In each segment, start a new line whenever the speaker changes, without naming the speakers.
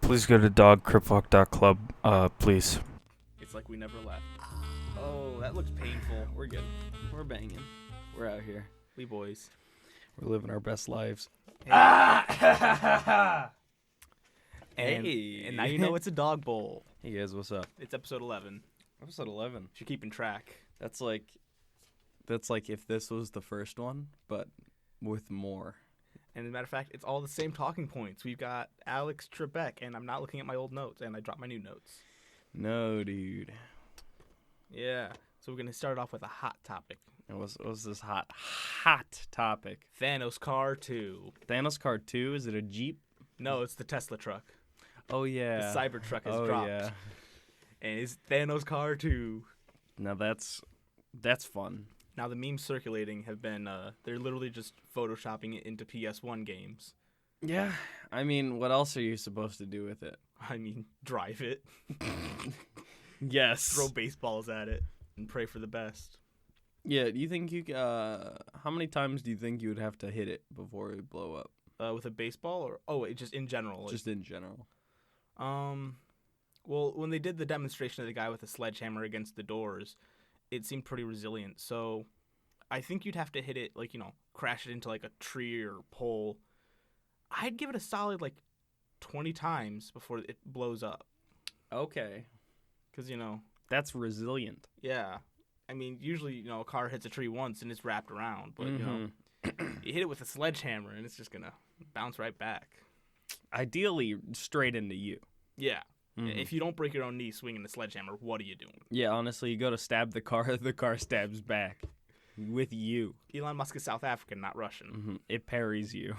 Please go to dogcripwalk.club, please.
It's like we never left. Oh, that looks painful. We're good. We're banging. We're out here. We boys.
We're living our best lives.
And now you know it's a dog bowl.
Hey guys, what's up?
It's episode 11.
Episode 11.
If you're keeping track.
That's like if this was the first one, but with more.
And as a matter of fact, it's all the same talking points. We've got Alex Trebek, and I'm not looking at my old notes, and I dropped my new notes.
No, dude.
Yeah. So we're going to start off with a hot topic.
And what's this hot topic?
Thanos Car 2.
Thanos Car 2? Is it a Jeep?
No, it's the Tesla truck.
Oh, yeah.
The Cybertruck has dropped.
Yeah.
And it's Thanos Car 2.
Now that's fun.
Now the memes circulating have been, they're literally just photoshopping it into PS1 games.
Yeah. I mean, what else are you supposed to do with it?
I mean, drive it.
Yes.
Throw baseballs at it and pray for the best.
Yeah, do you think how many times do you think you would have to hit it before it would blow up?
With a baseball just in general?
Just in general.
Well, when they did the demonstration of the guy with the sledgehammer against the doors, it seemed pretty resilient. So I think you'd have to hit it, crash it into, a tree or pole. I'd give it a solid, 20 times before it blows up.
Okay.
Because,
That's resilient.
Yeah. I mean, usually, a car hits a tree once and it's wrapped around. But, you hit it with a sledgehammer and it's just going to bounce right back.
Ideally, straight into you.
Yeah.
Mm-hmm.
If you don't break your own knee swinging the sledgehammer, what are you doing?
Yeah, honestly, you go to stab the car stabs back with you.
Elon Musk is South African, not Russian.
Mm-hmm. It parries you.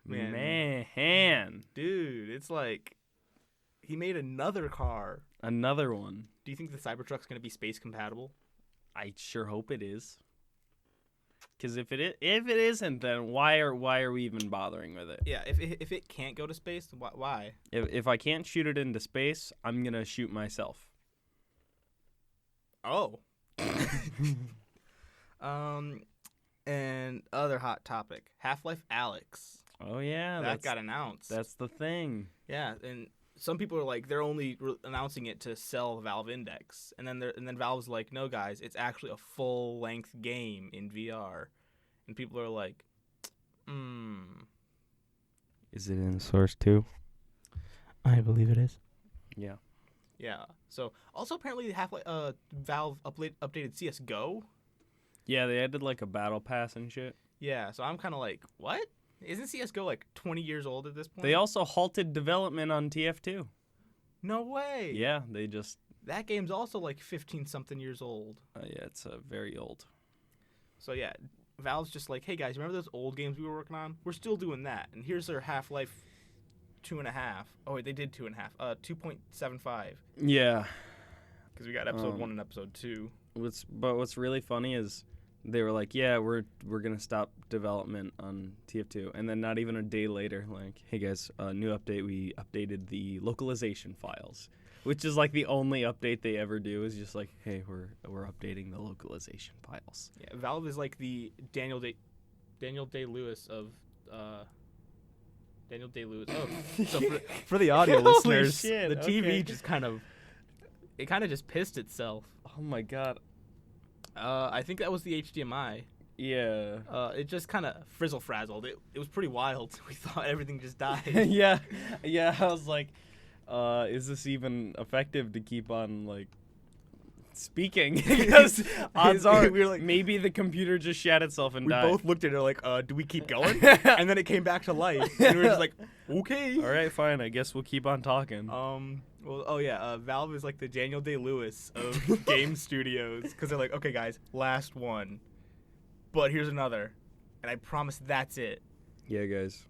Man. Dude, it's like he made another car.
Another one.
Do you think the Cybertruck's going to be space compatible?
I sure hope it is. Because if it isn't, then why are we even bothering with it?
Yeah, if it can't go to space, why?
If I can't shoot it into space, I'm gonna shoot myself.
Oh. And other hot topic, Half-Life Alyx.
Oh yeah,
that got announced.
That's the thing.
Yeah, and some people are like, they're only announcing it to sell Valve Index, and then Valve's like, no guys, it's actually a full-length game in VR, and people are like,
Is it in Source 2?
I believe it is.
Yeah.
Yeah. So also apparently Valve updated CS:GO.
Yeah, they added a battle pass and shit.
Yeah. So I'm kind of like, what? Isn't CS:GO 20 years old at this point?
They also halted development on TF2.
No way.
Yeah, they just...
That game's also 15-something years old.
Yeah, it's very old.
So yeah, Valve's just like, hey guys, remember those old games we were working on? We're still doing that. And here's their Half-Life 2.5. Oh wait, they did 2.5. 2.75.
Yeah.
Because we got episode 1 and episode 2.
What's really funny is they were like, yeah, we're gonna stop development on TF2, and then not even a day later, hey guys, new update. We updated the localization files, which is the only update they ever do. Is just hey, we're updating the localization files.
Yeah, Valve is the Daniel Day-Lewis of Daniel Day-Lewis. Oh, so for the audio listeners,
shit,
the TV
okay.
just kind of just pissed itself.
Oh my god.
I think that was the HDMI.
Yeah.
It just kind of frizzle-frazzled. It was pretty wild. We thought everything just died.
Yeah. I was like, is this even effective to keep on speaking? Because odds are
we were
maybe the computer just shat itself and
we
died.
both looked at it do we keep going? And then it came back to life. And we were just like, okay.
All right, fine. I guess we'll keep on talking.
Valve is the Daniel Day-Lewis of game studios, because they're like, okay, guys, last one, but here's another, and I promise that's it.
Yeah, guys.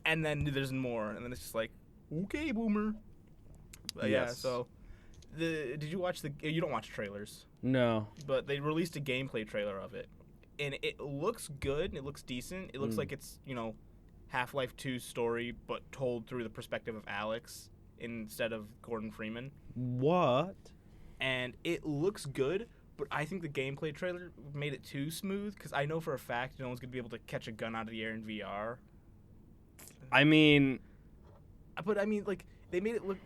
And then there's more, and then it's just okay, boomer.
Yes.
Yeah. So, did you watch you don't watch trailers?
No.
But they released a gameplay trailer of it, and it looks good. And it looks decent. It looks like it's Half-Life 2's story, but told through the perspective of Alex instead of Gordon Freeman.
What?
And it looks good, but I think the gameplay trailer made it too smooth, because I know for a fact no one's going to be able to catch a gun out of the air in VR.
I mean,
But I mean, like, they made it look,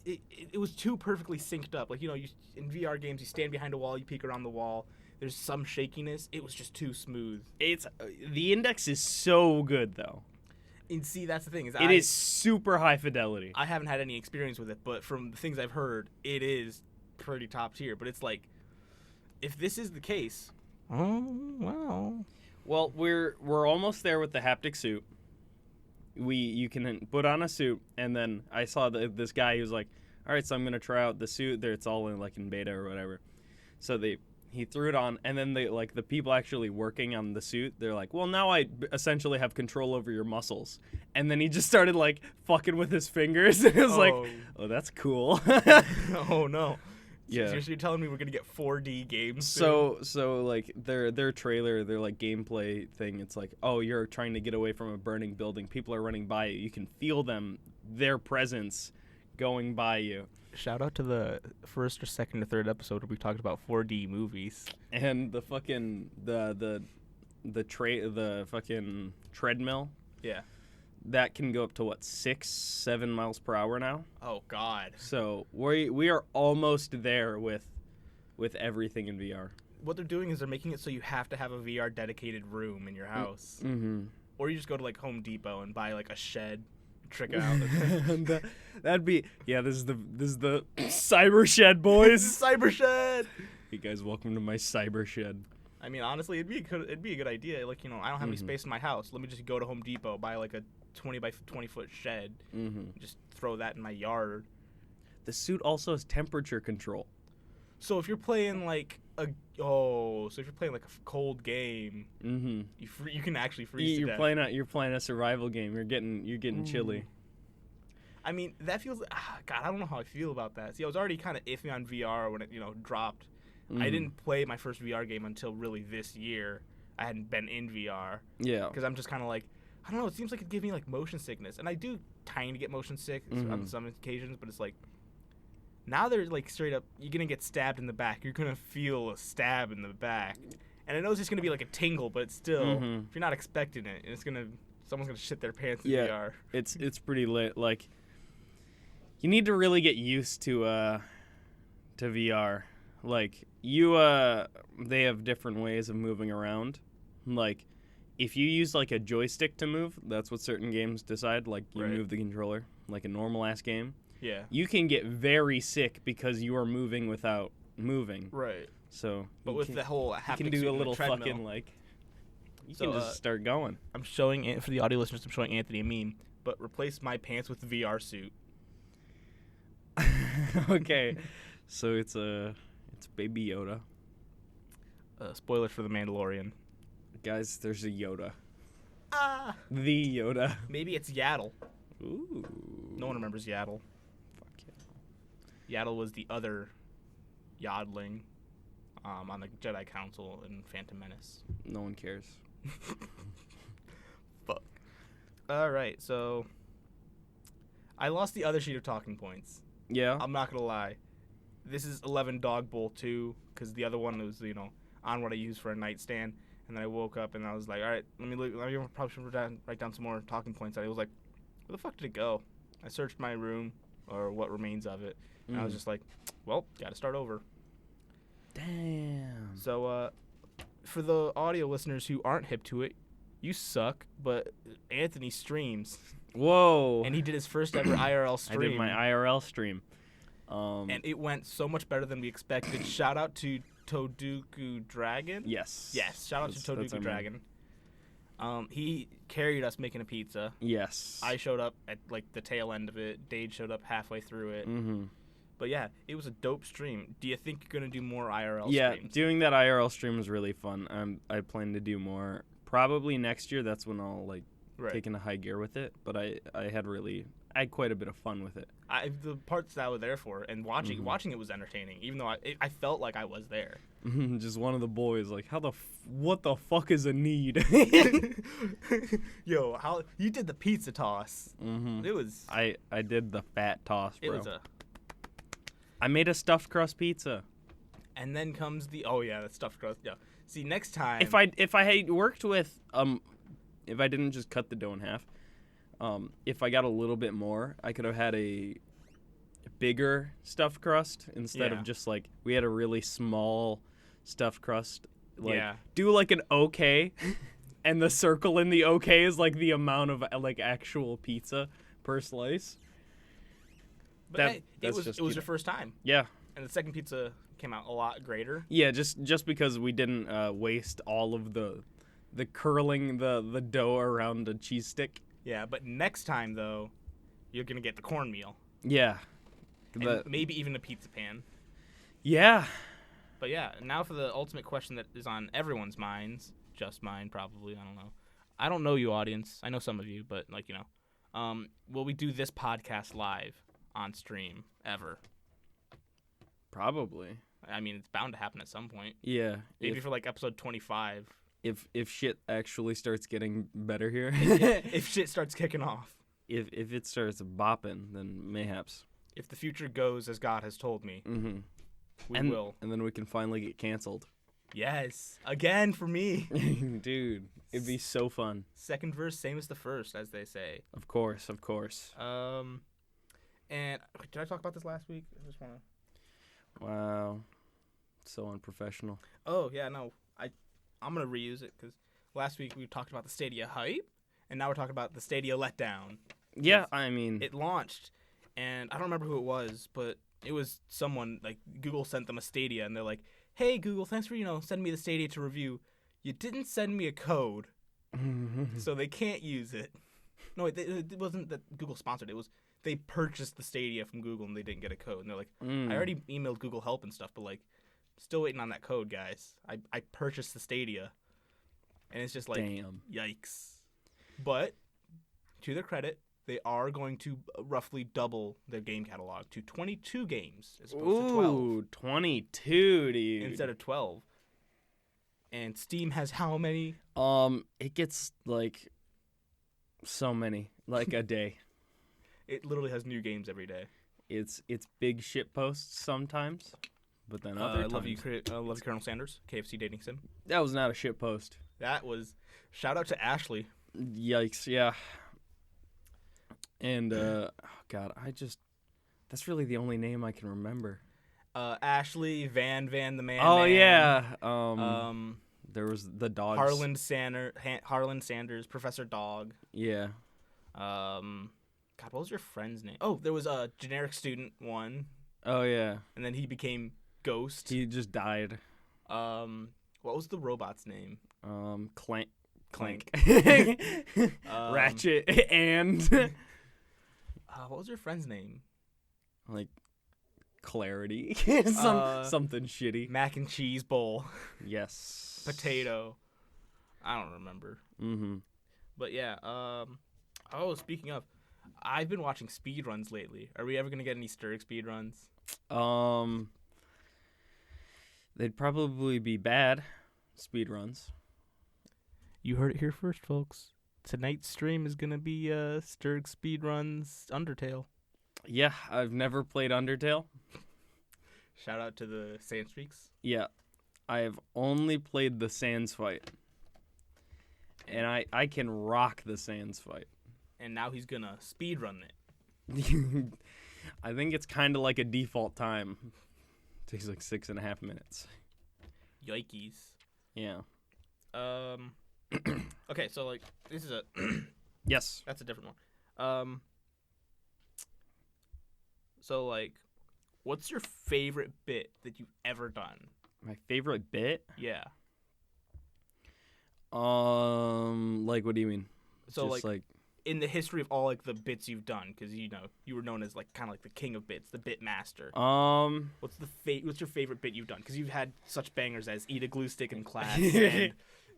it was too perfectly synced up. Like, in VR games, you stand behind a wall, you peek around the wall. There's some shakiness. It was just too smooth.
the index is so good though.
And see, that's the thing.
It is super high fidelity.
I haven't had any experience with it, but from the things I've heard, it is pretty top tier. But it's like, if this is the case, oh, wow.
Well, we're almost there with the haptic suit. You can put on a suit, and then I saw this guy who was like, all right, so I'm gonna try out the suit. It's all in beta or whatever. So he threw it on, and then the people actually working on the suit, they're like, well, now I essentially have control over your muscles. And then he just started like fucking with his fingers, and it was like, oh, that's cool.
Oh no.
Yeah.
So you're telling me we're gonna get 4D games soon?
So like their trailer, their like gameplay thing, it's like, oh, you're trying to get away from a burning building. People are running by you. You can feel their presence going by you.
Shout out to the first or second or third episode where we talked about 4D movies.
And the fucking the fucking treadmill.
Yeah.
That can go up to 6-7 miles per hour now.
Oh God.
So we are almost there with everything in VR.
What they're doing is they're making it so you have to have a VR dedicated room in your house.
Mm-hmm.
Or you just go to like Home Depot and buy like a shed, trick it out.
That'd be this is the cyber shed, boys.
Cyber shed.
Hey guys, welcome to my cyber shed.
I mean, honestly, it'd be a good idea. Like, I don't have any space in my house. Let me just go to Home Depot, buy like a 20 by 20 foot shed, just throw that in my yard.
The suit also has temperature control.
So if you're playing like a cold game, you can actually freeze to death.
You're playing a survival game. You're getting chilly.
I mean, that feels God, I don't know how I feel about that. See, I was already kind of iffy on VR when it dropped. I didn't play my first VR game until really this year. I hadn't been in VR.
Yeah.
Because I'm just kind of like, I don't know, it seems like it'd give me like motion sickness. And I do kind of get motion sick on some occasions, but it's like, now they're like straight up, you're going to get stabbed in the back. You're going to feel a stab in the back. And I know it's just going to be like a tingle, but still, if you're not expecting it, someone's going to shit their pants in VR.
It's pretty lit. Like, you need to really get used to VR. Like, they have different ways of moving around. Like, if you use like a joystick to move, that's what certain games decide. Like, you move the controller, like a normal ass game.
Yeah.
You can get very sick because you are moving without moving.
Right.
So,
but with the whole haptic,
you can do a little
treadmill,
fucking like. You can just start going.
I'm showing for the audio listeners. I'm showing Anthony a meme, but replace my pants with the VR suit.
Okay, so it's Baby Yoda.
Spoilers for The Mandalorian.
Guys, there's a Yoda.
Ah.
The Yoda.
Maybe it's Yaddle.
Ooh.
No one remembers Yaddle.
Fuck yeah.
Yaddle was the other Yodling on the Jedi Council in Phantom Menace.
No one cares.
Fuck. All right, so I lost the other sheet of talking points.
Yeah.
I'm not gonna lie. This is 11 Dogbowl 2 because the other one was on what I used for a nightstand, and then I woke up and I was like, all right, let me probably should write down some more talking points. I was like, where the fuck did it go? I searched my room or what remains of it, and I was just like, well, gotta start over.
Damn.
So for the audio listeners who aren't hip to it, you suck, but Anthony streams.
Whoa.
And he did his first ever IRL stream.
I did my IRL stream.
And it went so much better than we expected. Shout out to Toduku Dragon.
Yes.
Yes. Shout out to Toduku Dragon. He carried us making a pizza.
Yes.
I showed up at like the tail end of it. Dade showed up halfway through it. But yeah, it was a dope stream. Do you think you're gonna do more IRL streams?
Yeah, doing that IRL stream was really fun. I plan to do more. Probably next year. That's when I'll take into high gear with it. But I had quite a bit of fun with it.
The parts that I was there for, and watching it was entertaining, even though I felt like I was there.
Just one of the boys like, what the fuck is a need?
Yo, how you did the pizza toss? It was.
I did the fat toss, bro.
It was
I made a stuffed crust pizza.
And then comes the stuffed crust. Yeah. See, next time
if I had worked with if I didn't just cut the dough in half, If I got a little bit more, I could have had a bigger stuffed crust instead
Yeah.
of just like we had a really small stuffed crust. Like
Yeah.
do like an okay, and the circle in the okay is like the amount of like actual pizza per slice.
But
That-
hey, it
that's
was
just,
it was
you
your
know.
first time,
Yeah,
and the second pizza came out a lot greater.
yeah. Just because we didn't waste all of the curling the dough around a cheese stick.
Yeah, but next time though, you're gonna get the cornmeal
Yeah.
and maybe even a pizza pan.
Yeah.
But yeah, now for the ultimate question that is on everyone's minds, just mine probably. I don't know. I don't know you, audience. I know some of you, but like will we do this podcast live on stream ever?
Probably.
I mean, it's bound to happen at some point.
Yeah.
Maybe for like episode 25.
If shit actually starts getting better here,
If shit starts kicking off.
if it starts bopping, then mayhaps.
If the future goes as God has told me,
Mm-hmm.
we
and,
will.
And then we can finally get canceled.
Yes. Again for me.
Dude, it'd be so fun.
Second verse, same as the first, as they say.
Of course.
And did I talk about this last week? I just want to.
Wow. So unprofessional.
Oh yeah, no. I'm gonna reuse it because last week we talked about the Stadia hype, and now we're talking about the Stadia letdown.
Yeah, I mean,
It launched, and I don't remember who it was, but it was someone like Google sent them a Stadia, and they're like, "Hey Google, thanks for sending me the Stadia to review. You didn't send me a code, so they can't use it." No, it wasn't that Google sponsored. It was they purchased the Stadia from Google and they didn't get a code, and they're like, "I already emailed Google Help and stuff, but like." Still waiting on that code, guys. I purchased the Stadia, and it's just like,
damn.
yikes. But, to their credit, they are going to roughly double their game catalog to 22 games as opposed to 12.
Ooh, 22, dude.
Instead of 12. And Steam has how many?
It gets like so many, like a day.
It literally has new games every day.
It's big shit posts sometimes. But then other times,
love you, Colonel Sanders, KFC dating sim.
that was not a shit post.
That was shout out to Ashley.
Yikes, yeah. And oh god, that's really the only name I can remember.
Ashley, Van the Man.
Oh
Man,
yeah. There was the dogs.
Harlan Sanders, Professor Dog.
Yeah.
God, what was your friend's name? Oh, there was a generic student one,
Oh yeah.
and then he became Ghost.
He just died.
What was the robot's name?
Clank.
Um,
Ratchet and
What was your friend's name?
like Clarity.
Uh,
Something shitty.
Mac and cheese bowl,
Yes.
potato. I don't remember.
Mm-hmm.
But yeah. Oh, speaking of, I've been watching speedruns lately. Are we ever gonna get any Sturg speedruns?
They'd probably be bad speedruns.
You heard it here first, folks. Tonight's stream is gonna be Sturg speedruns Undertale.
Yeah, I've never played Undertale.
Shout out to the Sand Streaks.
Yeah, I have only played the Sands fight. And I can rock the Sands fight.
And now he's gonna speedrun it.
I think it's kind of like a default time. Takes like 6.5 minutes.
Yikes.
Yeah.
Okay, so like this is a
Yes.
that's a different one. So like, what's your favorite bit that you've ever done?
My favorite bit?
Yeah.
Like what do you mean?
So
Just
like in the history of all like the bits you've done, because you were known as like kind of like the king of bits, the bit master. What's your favorite bit you've done? Because you've had such bangers as eat a glue stick in class and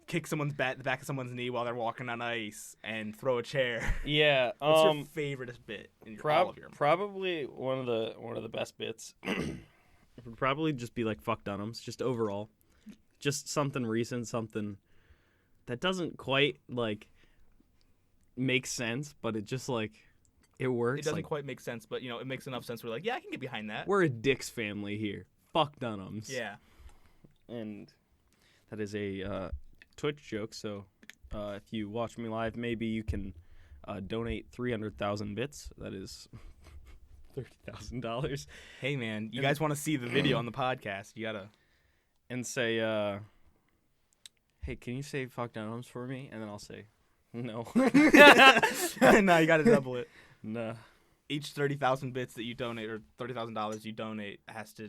kick the back of someone's knee while they're walking on ice and throw a chair.
Yeah.
What's your favorite bit in all of your?
Probably one of the best bits would probably just be like fuck Dunhams, just overall, just something recent, something that doesn't quite like make sense, but it just like it works.
It doesn't
like,
quite make sense, but it makes enough sense. We're like, yeah, I can get behind that.
we're a Dick's family here. Fuck Dunhams.
Yeah.
And that is a Twitch joke. So if you watch me live, maybe you can donate 300,000 bits. That is $30,000.
Hey, man, you guys want to see the video on the podcast? You gotta
and say, hey, can you say fuck Dunhams for me? And then I'll say, no.
No, you gotta double it.
Nah.
Each 30,000 bits that you donate, or $30,000 you donate, has to,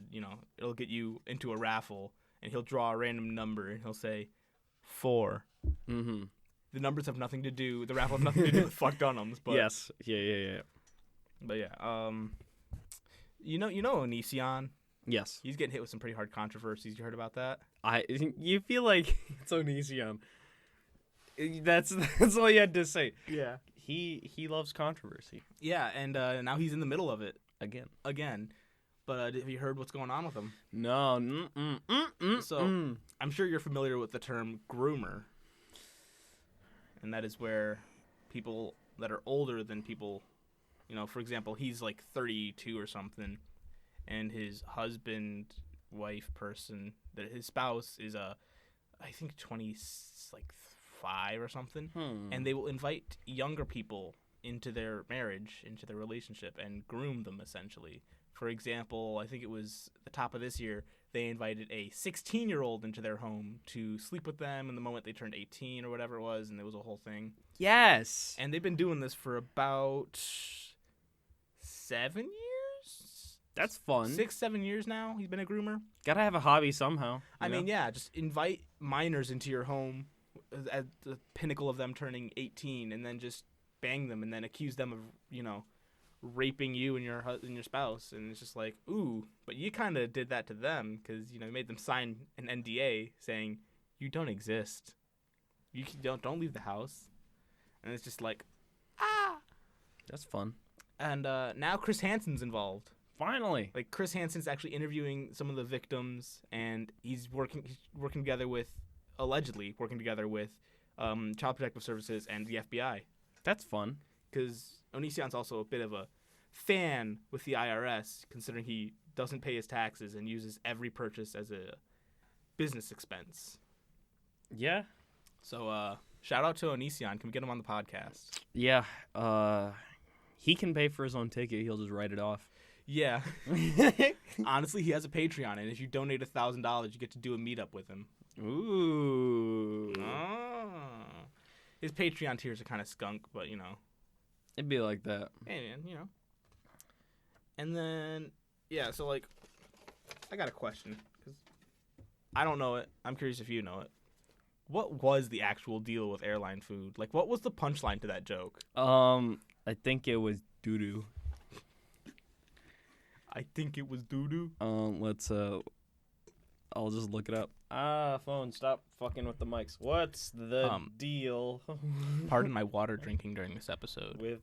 it'll get you into a raffle, and he'll draw a random number, and he'll say 4.
Mm-hmm.
The numbers have nothing to do. The raffle have nothing to do with fuck Dunhams. But
yes. Yeah.
But yeah. You know Onision?
Yes.
He's getting hit with some pretty hard controversies. You heard about that?
You feel like it's Onision. That's all you had to say.
Yeah.
He loves controversy.
Yeah, and now he's in the middle of it
again.
But have you heard what's going on with him?
No.
So I'm sure you're familiar with the term groomer, and that is where people that are older than people, for example, he's like 32 or something, and his husband, wife, person, that his spouse is I think 25 or something, and they will invite younger people into their marriage, into their relationship, and groom them essentially. For example, I think it was the top of this year, they invited a 16-year-old into their home to sleep with them in the moment they turned 18 or whatever it was, and there was a whole thing.
Yes.
And they've been doing this for about 7 years?
That's fun.
6-7 years now he's been a groomer.
Gotta have a hobby somehow.
I mean, yeah, just invite minors into your home at the pinnacle of them turning 18, and then just bang them, and then accuse them of, raping you and your spouse. And it's just like, ooh, but you kind of did that to them because, you made them sign an NDA saying you don't exist. You don't leave the house. And it's just like,
That's fun.
And now Chris Hansen's involved.
Finally.
Like, Chris Hansen's actually interviewing some of the victims, and he's working together with, allegedly working together with Child Protective Services and the FBI.
That's fun.
Because Onision's also a bit of a fan with the IRS, considering he doesn't pay his taxes and uses every purchase as a business expense.
Yeah.
So, shout out to Onision. Can we get him on the podcast?
Yeah. He can pay for his own ticket. He'll just write it off.
Yeah. Honestly, he has a Patreon, and if you donate $1,000, you get to do a meetup with him.
Ooh.
Oh. His Patreon tiers are kind of skunk, but,
It'd be like that.
Hey, man, And then, yeah, so, like, I got a question, because I don't know it. I'm curious if you know it. What was the actual deal with airline food? Like, what was the punchline to that joke?
I think it was doo-doo.
I think it was doo-doo?
Let's, I'll just look it up. Phone, stop fucking with the mics. What's the deal?
Pardon my water drinking during this episode.
With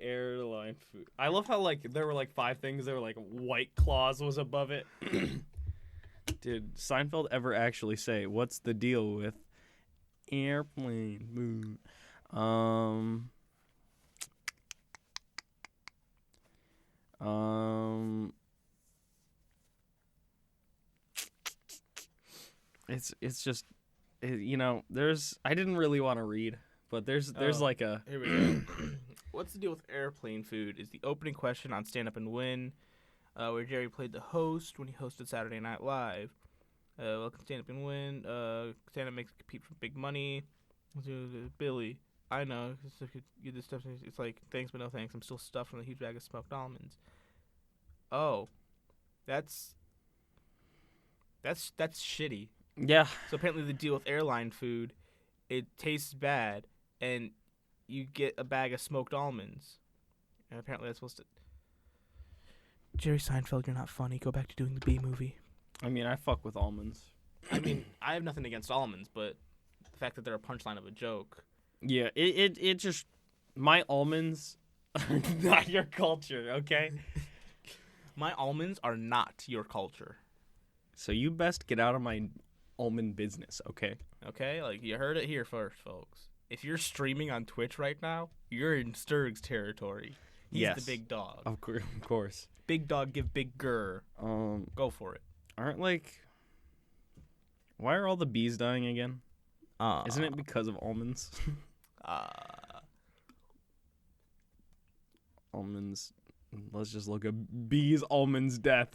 airline food. I love how, like, there were, like, 5 things. There were, like, White Claws was above it. Did Seinfeld ever actually say, what's the deal with airplane food? It's just, there's, I didn't really want to read, but there's like a.
Here we go. What's the deal with airplane food is the opening question on Stand Up and Win, where Jerry played the host when he hosted Saturday Night Live. Welcome to Stand Up and Win. Stand Up makes compete for big money. Billy, I know. Get this stuff. It's like, thanks but no thanks. I'm still stuffed from the huge bag of smoked almonds. Oh, that's shitty.
Yeah.
So apparently the deal with airline food, it tastes bad, and you get a bag of smoked almonds. And apparently that's supposed to... Jerry Seinfeld, you're not funny. Go back to doing the B movie.
I mean, I fuck with almonds.
I mean, I have nothing against almonds, but the fact that they're a punchline of a joke.
Yeah, it just... My almonds are not your culture, okay?
My almonds are not your culture.
So you best get out of my almond business, okay?
Okay? Like, you heard it here first, folks. If you're streaming on Twitch right now, you're in Sturg's territory. He's the big dog.
Of course.
Big dog give big grr. Go for it.
Aren't, like... Why are all the bees dying again? Isn't it because of almonds? Almonds. Let's just look at bees, almonds, death.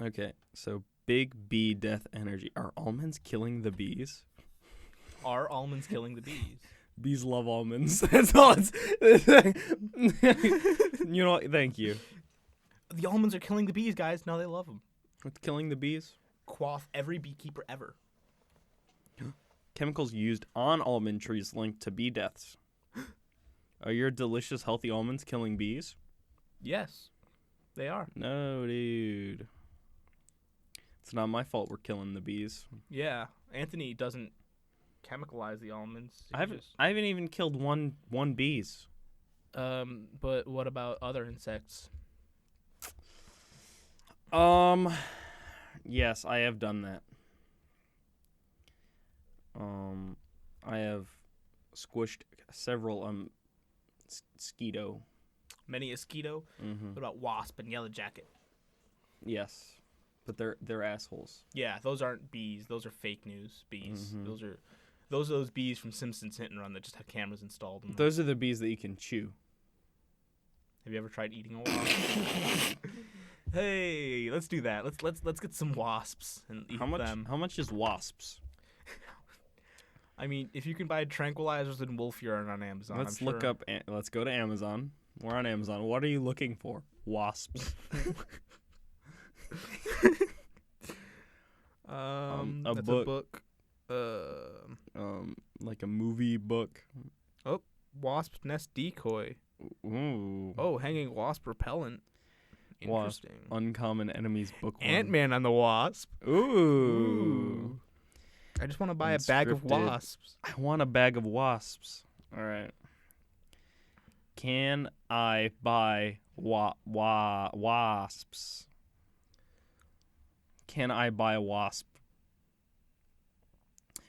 Okay, so big bee death energy. Are almonds killing the bees?
Are almonds killing the bees?
Bees love almonds. That's all it's... You know what? Thank you.
The almonds are killing the bees, guys. Now they love them.
What's killing the bees?
Quaff every beekeeper ever.
Chemicals used on almond trees linked to bee deaths. Are your delicious, healthy almonds killing bees?
Yes, they are.
No, dude. It's not my fault we're killing the bees.
Yeah, Anthony doesn't chemicalize the almonds.
I haven't even killed one bees.
But what about other insects?
Yes, I have done that. I have squished several mosquito.
Many mosquito.
Mm-hmm.
What about wasp and yellow jacket?
Yes, but they're assholes.
Yeah, those aren't bees. Those are fake news bees.
Mm-hmm.
Those are those bees from Simpsons Hit and Run that just have cameras installed in them.
Those are the bees that you can chew.
Have you ever tried eating a wasp? Hey, let's do that. Let's get some wasps and eat them.
How much is wasps?
I mean, if you can buy tranquilizers and wolf urine on Amazon,
Let's look up. Let's go to Amazon. We're on Amazon. What are you looking for? Wasps.
That's
book.
a book.
Like a movie book.
Oh, wasp nest decoy.
Ooh.
Oh, hanging wasp repellent.
Wasp.
Interesting.
Uncommon Enemies book 1.
Ant-Man and the Wasp.
Ooh.
I just want to buy a bag of wasps.
I want a bag of wasps. All right. Can I buy wasps? Can I buy a wasp?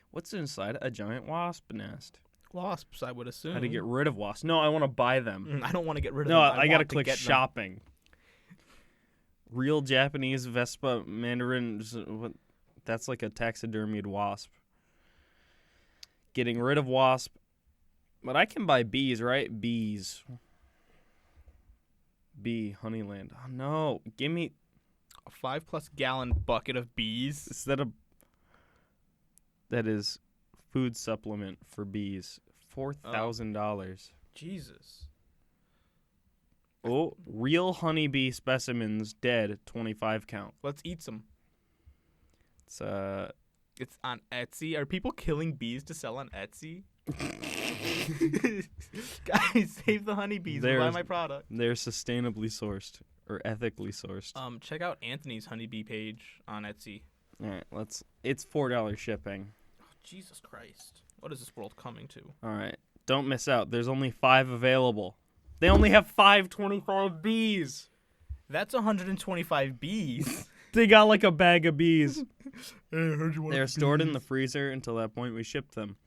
What's inside a giant wasp nest?
Wasps, I would assume.
How to get rid of wasps? No, I want to buy them.
I don't want to get rid of
No,
them.
I gotta click shopping. Real Japanese Vespa Mandarin. That's like a taxidermied wasp. Getting rid of wasp. But I can buy bees, right? Bees. Bee, Honeyland. Oh, no. Give me...
a 5+ gallon bucket of bees.
Instead of... That is food supplement for bees. $4,000.
Jesus.
Oh, real honeybee specimens dead, 25 count.
Let's eat some.
It's
on Etsy. Are people killing bees to sell on Etsy? Guys, save the honeybees and buy my product.
They're sustainably sourced or ethically sourced.
Check out Anthony's honeybee page on Etsy.
All right, it's $4 shipping.
Oh, Jesus Christ. What is this world coming to?
All right. Don't miss out. There's only 5 available. They only have 525 bees.
That's 125 bees.
They got like a bag of bees.
Hey, I heard you want
They're stored in
bees.
the freezer until that point we ship them.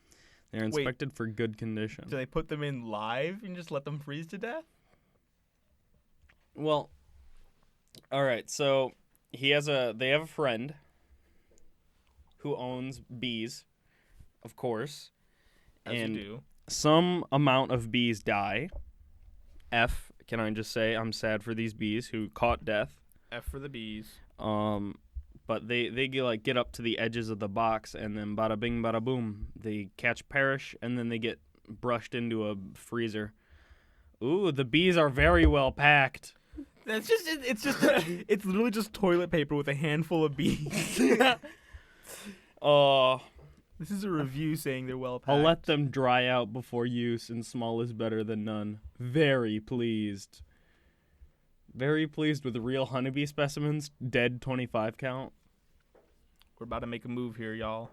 They're inspected for good condition.
Do they put them in live and just let them freeze to death?
Well, all right. So they have a friend who owns bees, of course.
As
and
you do.
Some amount of bees die. F, can I just say I'm sad for these bees who caught death.
F for the bees.
But they get up to the edges of the box and then bada bing bada boom, they perish and then they get brushed into a freezer. Ooh, the bees are very well packed.
It's literally just toilet paper with a handful of bees. This is a review saying they're well packed.
I'll let them dry out before use, and small is better than none. Very pleased. Very pleased with the real honeybee specimens. Dead 25 count.
We're about to make a move here, y'all.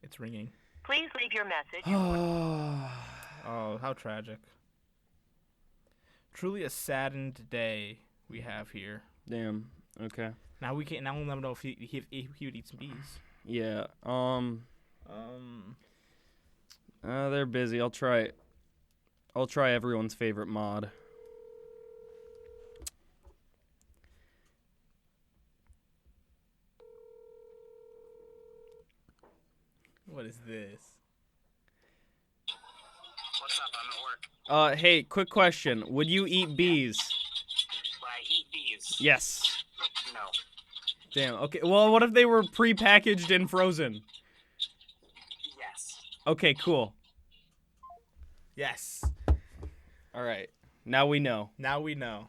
It's ringing.
Please leave your message.
Oh, how tragic. Truly a saddened day we have here.
Damn. Okay.
Now we'll never know if he would eat some bees.
Yeah.
Um,
They're busy. I'll try everyone's favorite mod.
what is this?
What's up? I'm at work.
Hey, quick question. Would you eat bees?
Would I eat bees?
Yes.
No.
Damn. Okay. Well, what if they were prepackaged and frozen?
Yes.
Okay, cool.
Yes.
All right. Now we know.
Now we know.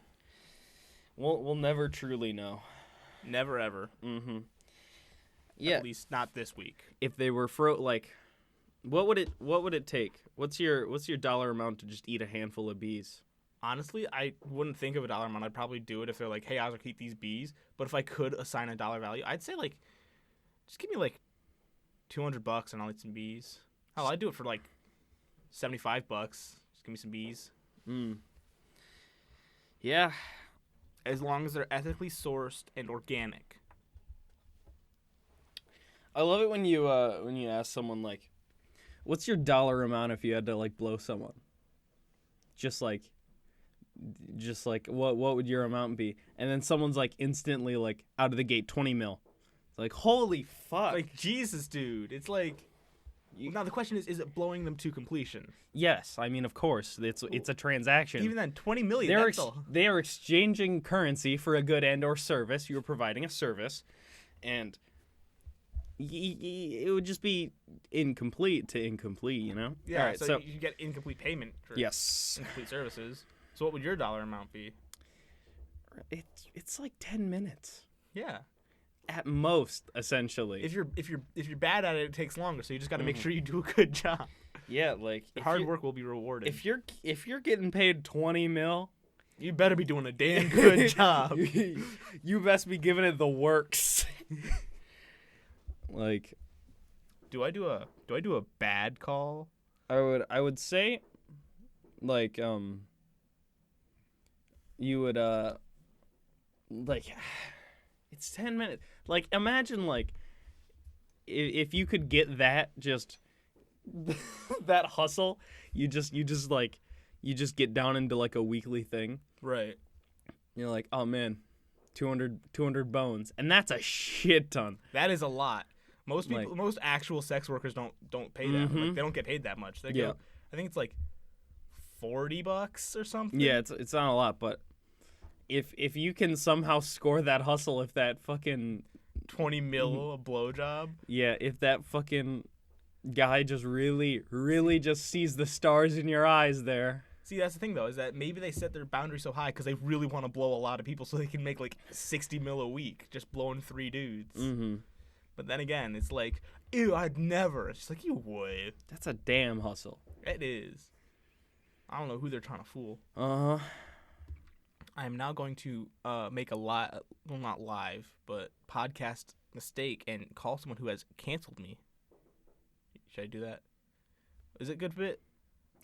We'll never truly know.
Never ever.
Mm-hmm. Yeah.
At least not this week.
If they were what would it take? What's your dollar amount to just eat a handful of bees?
Honestly, I wouldn't think of a dollar amount. I'd probably do it if they're like, hey, I'll eat these bees. But if I could assign a dollar value, I'd say like, just give me like $200 and I'll eat some bees. Hell, I'd do it for like $75. Just give me some bees.
Yeah.
As long as they're ethically sourced and organic.
I love it when you ask someone like, what's your dollar amount if you had to like blow someone? Just like what would your amount be? And then someone's like instantly like out of the gate 20 mil. It's like, holy fuck.
Like, Jesus, dude. It's like, now the question is it blowing them to completion?
Yes, I mean, of course, it's a transaction.
Even then, 20 million.
They are exchanging currency for a good and or service. You're providing a service, and it would just be incomplete to incomplete, you know?
Yeah,
All right,
so you get incomplete payment for
yes,
incomplete services. So what would your dollar amount be?
it's like 10 minutes
Yeah.
at most, essentially.
If you're bad at it, it takes longer. So you just got to make sure you do a good job.
Yeah, like
Hard work will be rewarded.
If you're getting paid 20 mil,
you better be doing a damn good job.
you best be giving it the works. Like,
do I do a bad call?
I would say, like, you would like, it's 10 minutes. Like, imagine like if you could get that just that hustle, you just get down into like a weekly thing.
Right.
You're like, oh man, 200 bones, and that's a shit ton.
That is a lot. Most people,
Like,
most actual sex workers don't pay that. Like, they don't get paid that much. They go, I think it's like $40 or something.
Yeah, it's not a lot, but if you can somehow score that hustle, if that fucking
20 mil a blowjob.
Yeah, if that fucking guy just really just sees the stars in your eyes there.
See, that's the thing though, is that maybe they set their boundary so high because they really want to blow a lot of people, so they can make like 60 mil a week just blowing 3 dudes.
Mm-hmm.
But then again, it's like, ew, I'd never. It's just like, you would.
That's a damn hustle.
It is. I don't know who they're trying to fool.
Uh-huh.
I am now going to make a well, not live, but podcast mistake and call someone who has canceled me. Should I do that? Is it a good bit?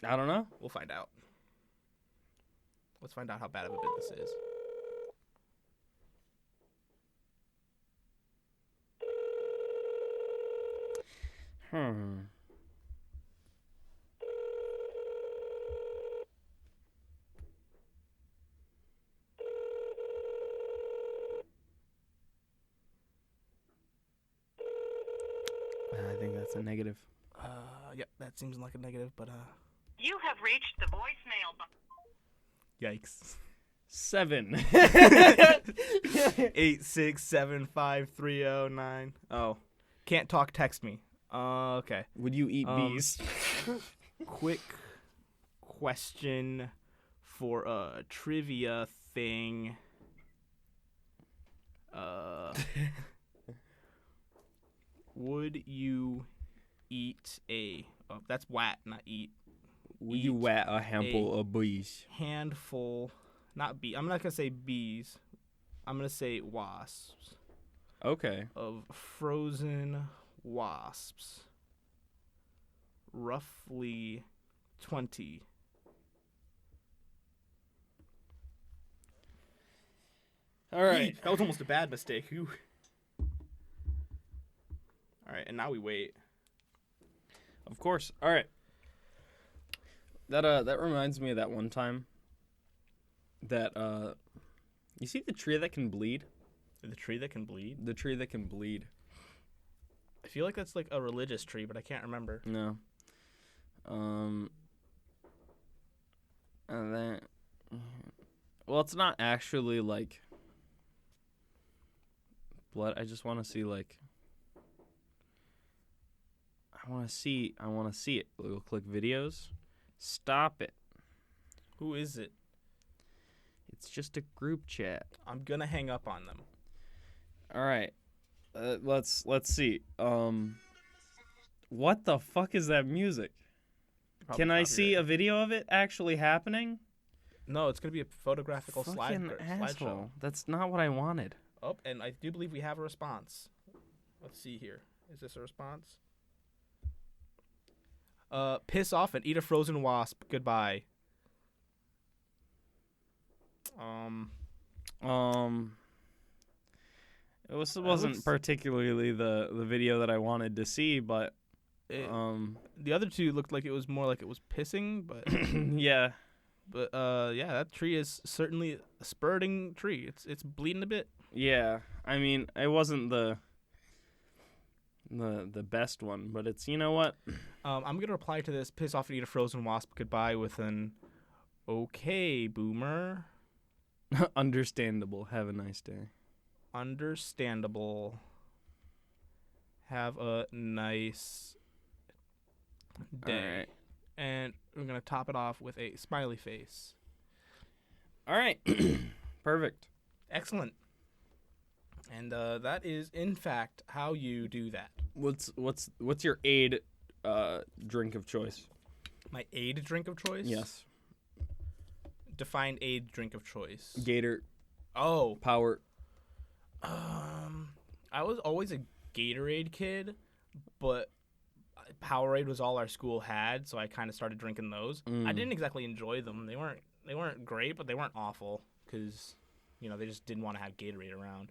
I don't know.
We'll find out. Let's find out how bad of a bit this is.
I think that's a negative.
Yep, that seems like a negative, but
You have reached the voicemail box.
yikes.
7.
8675309. Oh, can't talk. Text me. Okay.
Would you eat bees?
Quick question for a trivia thing. Would you eat a? Oh, that's wat, not eat.
Would you wet a handful of bees?
Handful, not bee. I'm not gonna say bees. I'm gonna say wasps.
Okay.
Of frozen wasps. Roughly 20.
All right.
That was almost a bad mistake. Ooh. All right, and now we wait.
Of course. All right. That reminds me of that one time that you see the tree that can bleed?
The tree that can bleed?
The tree that can bleed.
I feel like that's like a religious tree, but I can't remember.
No. And then, well, it's not actually like blood. I just want to see like. I want to see it. We'll click videos. Stop it.
Who is it?
It's just a group chat.
I'm gonna hang up on them.
All right. Let's see. What the fuck is that music?
Probably
Can I
copyright.
see a video of it actually happening?
No, it's gonna be a photographical
Fucking
slideshow.
asshole. That's not what I wanted.
Oh, and I do believe we have a response. Let's see here. Is this a response? Piss off and eat a frozen wasp. Goodbye.
It wasn't particularly the video that I wanted to see, but
the other two looked like it was more like it was pissing, but
yeah.
but yeah, that tree is certainly a spurting tree. It's bleeding a bit.
Yeah. I mean, it wasn't the best one, but it's, you know what?
I'm gonna reply to this piss off and eat a frozen wasp goodbye with an okay, boomer.
Understandable. Have a nice day.
Understandable. Have a nice day.
All right.
And we're gonna top it off with a smiley face.
All right. Perfect.
Excellent. And that is in fact how you do that.
What's your aid drink of choice?
My aid drink of choice?
Yes.
Define aid drink of choice.
Gator
Oh.
Power.
I was always a Gatorade kid, but Powerade was all our school had, so I kind of started drinking those. I didn't exactly enjoy them. They weren't great, but they weren't awful because, you know, they just didn't want to have Gatorade around.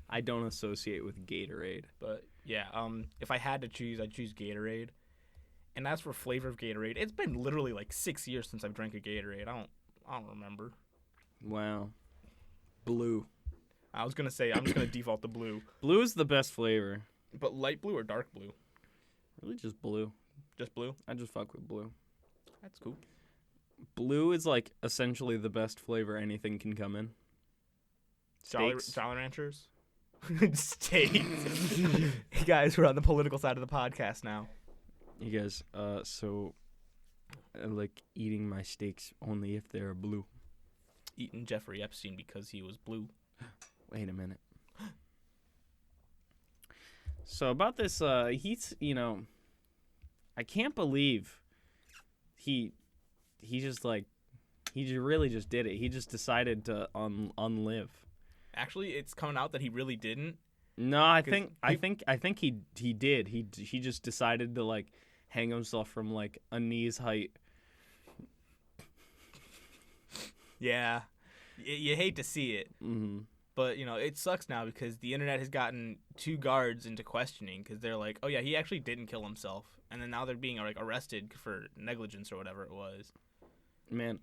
I don't associate with Gatorade.
But yeah, if I had to choose, I'd choose Gatorade. And as for flavor of Gatorade, it's been literally like 6 years since I've drank a Gatorade. I don't remember.
Wow. Blue.
I was gonna say I'm just gonna default to blue.
Blue is the best flavor.
But light blue or dark blue?
Really, just blue.
Just blue?
I just fuck with blue.
That's cool.
Blue is like essentially the best flavor anything can come in. Steaks.
Jolly Ranchers? Steaks. Hey guys, we're on the political side of the podcast now.
You guys, so I like eating my steaks only if they're blue.
Eating Jeffrey Epstein because he was blue.
Wait a minute. So about this, he's, you know, I can't believe he just like, he really just did it. He just decided to unlive.
Actually, it's coming out that he really didn't.
No, I think he did. He just decided to like hang himself from like a knee's height.
Yeah, you hate to see it.
Mm-hmm.
But, you know, it sucks now because the internet has gotten two guards into questioning because they're like, oh, yeah, he actually didn't kill himself. And then now they're being, like, arrested for negligence or whatever it was.
Man,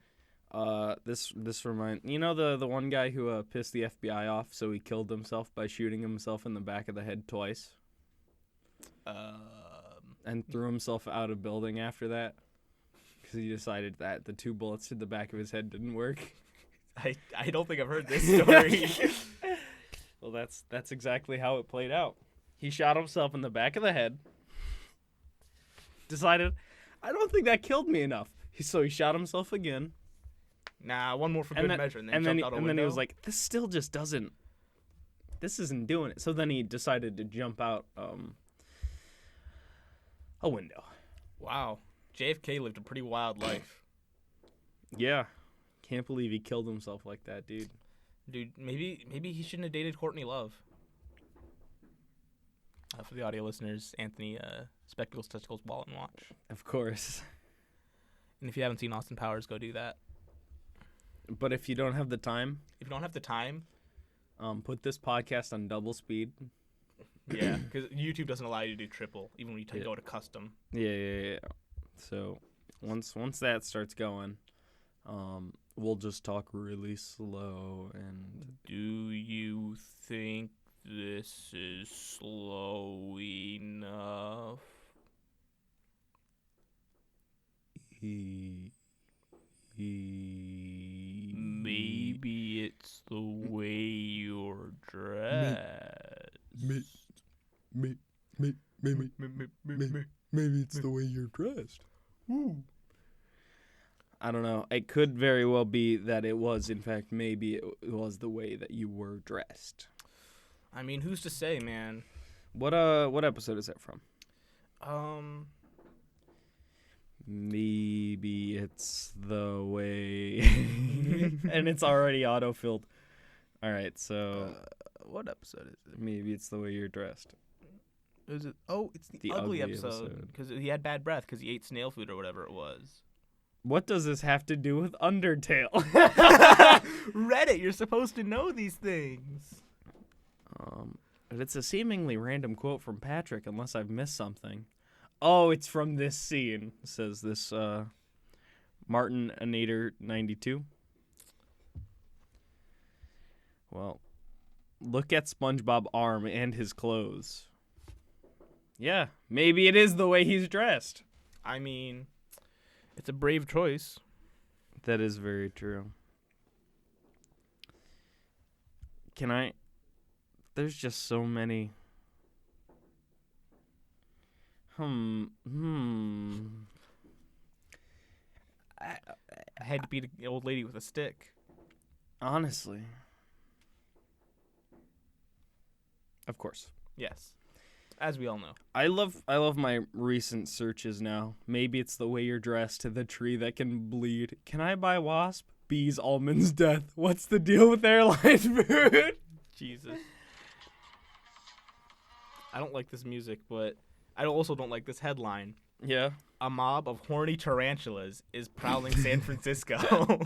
this reminds... You know the one guy who pissed the FBI off so he killed himself by shooting himself in the back of the head twice? And threw himself out of building after that? Because he decided that the 2 bullets to the back of his head didn't work.
I don't think I've heard this story.
Well, that's exactly how it played out. He shot himself in the back of the head. Decided, I don't think that killed me enough. So he shot himself again.
Nah, one more for good measure. And then
he was like, this still just doesn't. This isn't doing it. So then he decided to jump out a window.
Wow, JFK lived a pretty wild life.
Yeah. Can't believe he killed himself like that, dude.
Dude, maybe he shouldn't have dated Courtney Love. For the audio listeners, Anthony, Spectacles, Testicles, Wallet, and Watch.
Of course.
And if you haven't seen Austin Powers, go do that.
But if you don't have the time...
If you don't have the time...
put this podcast on double speed.
Yeah, because YouTube doesn't allow you to do triple, even when you go to custom.
Yeah. So once that starts going, we'll just talk really slow. And
do you think this is slow enough? Maybe it's the way you're dressed.
Maybe it's the way you're dressed.
Ooh.
I don't know. It could very well be that it was, in fact, maybe it was the way that you were dressed.
I mean, who's to say, man?
What episode is that from? Maybe it's the way, and it's already autofilled. All right, so
what episode is it?
Maybe it's the way you're dressed.
Is it? Oh, it's the ugly episode because he had bad breath because he ate snail food or whatever it was.
What does this have to do with Undertale?
Reddit, you're supposed to know these things.
But it's a seemingly random quote from Patrick, unless I've missed something. Oh, it's from this scene, says this Martin Anator 92. Well, look at SpongeBob's arm and his clothes. Yeah, maybe it is the way he's dressed.
I mean, it's a brave choice.
That is very true. There's just so many. I
had to beat an old lady with a stick.
Honestly. Of course.
Yes. As we all know.
I love my recent searches now. Maybe it's the way you're dressed to the tree that can bleed. Can I buy wasp? Bees, almonds, death. What's the deal with airline food?
Jesus. I don't like this music, but I also don't like this headline.
Yeah.
A mob of horny tarantulas is prowling San Francisco.